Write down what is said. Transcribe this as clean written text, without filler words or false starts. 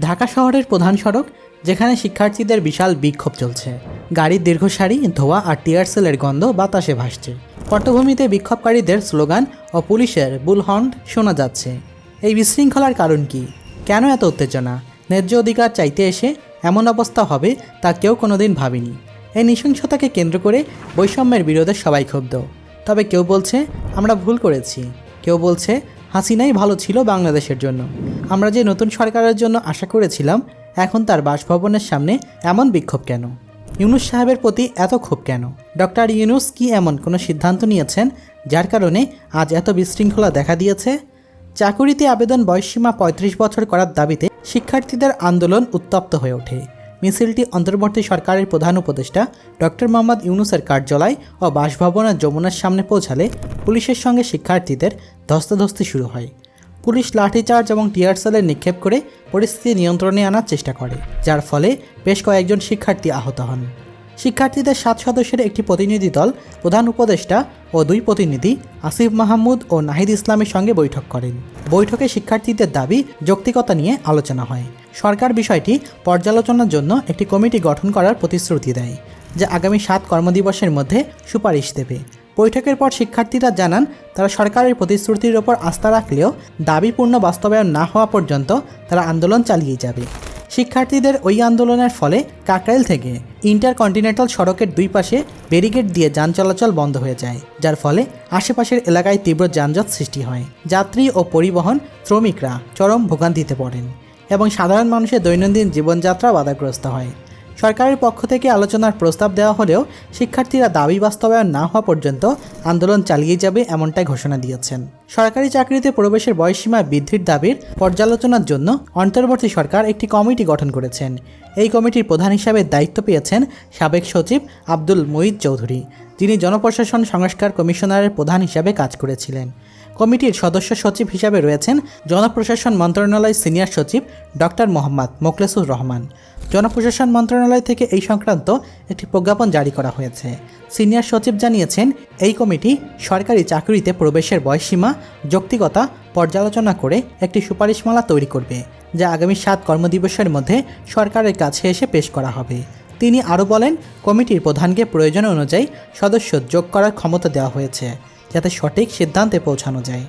ঢাকা শহরের প্রধান সড়ক, যেখানে শিক্ষার্থীদের বিশাল বিক্ষোভ চলছে। গাড়ির দীর্ঘ সারি, ধোঁয়া আর টিয়ার সেলের গন্ধ বাতাসে ভাসছে। পটভূমিতে বিক্ষোভকারীদের স্লোগান ও পুলিশের বুলহর্ন শোনা যাচ্ছে। এই বিশৃঙ্খলার কারণ কি? কেন এত উত্তেজনা? ন্যায্য অধিকার চাইতে এসে এমন অবস্থা হবে তা কেউ কোনোদিন ভাবেনি। এই নৃশংসতাকে কেন্দ্র করে বৈষম্যের বিরোধে সবাই ক্ষুব্ধ। তবে কেউ বলছে আমরা ভুল করেছি, কেউ বলছে হাসিনাই ভালো ছিল বাংলাদেশের জন্য। আমরা যে নতুন সরকারের জন্য আশা করেছিলাম, এখন তার বাসভবনের সামনে এমন বিক্ষোভ কেন? ইউনূস সাহেবের প্রতি এত ক্ষোভ কেন? ডক্টর ইউনূস কি এমন কোনো সিদ্ধান্ত নিয়েছেন যার কারণে আজ এত বিশৃঙ্খলা দেখা দিয়েছে? চাকুরিতে আবেদন বয়সসীমা ৩৫ বছর করার দাবিতে শিক্ষার্থীদের আন্দোলন উত্তপ্ত হয়ে ওঠে। মিছিলটি অন্তর্বর্তী সরকারের প্রধান উপদেষ্টা ডক্টর মোহাম্মদ ইউনূসের কার্যালয় ও বাসভবনের যমুনার সামনে পৌঁছালে পুলিশের সঙ্গে শিক্ষার্থীদের ধস্তাধস্তি শুরু হয়। পুলিশ লাঠিচার্জ এবং টিয়ার সেলের নিক্ষেপ করে পরিস্থিতি নিয়ন্ত্রণে আনার চেষ্টা করে, যার ফলে বেশ কয়েকজন শিক্ষার্থী আহত হন। শিক্ষার্থীদের 7 সদস্যের একটি প্রতিনিধি দল প্রধান উপদেষ্টা ও 2 প্রতিনিধি আসিফ মাহমুদ ও নাহিদ ইসলামের সঙ্গে বৈঠক করেন। বৈঠকে শিক্ষার্থীদের দাবি যৌক্তিকতা নিয়ে আলোচনা হয়। সরকার বিষয়টি পর্যালোচনার জন্য একটি কমিটি গঠন করার প্রতিশ্রুতি দেয়, যা আগামী 7 কর্মদিবসের মধ্যে সুপারিশ দেবে। বৈঠকের পর শিক্ষার্থীরা জানান, তারা সরকারের প্রতিশ্রুতির ওপর আস্থা রাখলেও দাবি পূর্ণ বাস্তবায়ন না হওয়া পর্যন্ত তারা আন্দোলন চালিয়ে যাবে। শিক্ষার্থীদের ওই আন্দোলনের ফলে কাকরাইল থেকে ইন্টারকন্টিনেন্টাল সড়কের 2 পাশে ব্যারিকেড দিয়ে যান চলাচল বন্ধ হয়ে যায়, যার ফলে আশেপাশের এলাকায় তীব্র যানজট সৃষ্টি হয়। যাত্রী ও পরিবহন শ্রমিকরা চরম ভোগান্তিতে পড়েন এবং সাধারণ মানুষের দৈনন্দিন জীবনযাত্রা বাধাগ্রস্ত হয়। সরকারের পক্ষ থেকে আলোচনার প্রস্তাব দেওয়া হলেও শিক্ষার্থীরা দাবি বাস্তবায়ন না হওয়া পর্যন্ত আন্দোলন চালিয়ে যাবে এমনটাই ঘোষণা দিয়েছেন। সরকারি চাকরিতে প্রবেশের বয়সসীমা বৃদ্ধির দাবির পর্যালোচনার জন্য অন্তর্বর্তী সরকার একটি কমিটি গঠন করেছেন। এই কমিটির প্রধান হিসাবে দায়িত্ব পেয়েছেন সাবেক সচিব আব্দুল মুঈদ চৌধুরী, যিনি জনপ্রশাসন সংস্কার কমিশনারের প্রধান হিসাবে কাজ করেছিলেন। কমিটির সদস্য সচিব হিসাবে রয়েছেন জনপ্রশাসন মন্ত্রণালয়ের সিনিয়র সচিব ডক্টর মোহাম্মদ মোখলেসুর রহমান। জনপ্রশাসন মন্ত্রণালয় থেকে এই সংক্রান্ত একটি প্রজ্ঞাপন জারি করা হয়েছে। সিনিয়র সচিব জানিয়েছেন, এই কমিটি সরকারি চাকরিতে প্রবেশের বয়সসীমা যৌক্তিকতা পর্যালোচনা করে একটি সুপারিশমালা তৈরি করবে, যা আগামী 7 কর্মদিবসের মধ্যে সরকারের কাছে এসে পেশ করা হবে। তিনি আরও বলেন, কমিটির প্রধানকে প্রয়োজন অনুযায়ী সদস্য যোগ করার ক্ষমতা দেওয়া হয়েছে, যাতে সঠিক সিদ্ধান্তে পৌঁছানো যায়।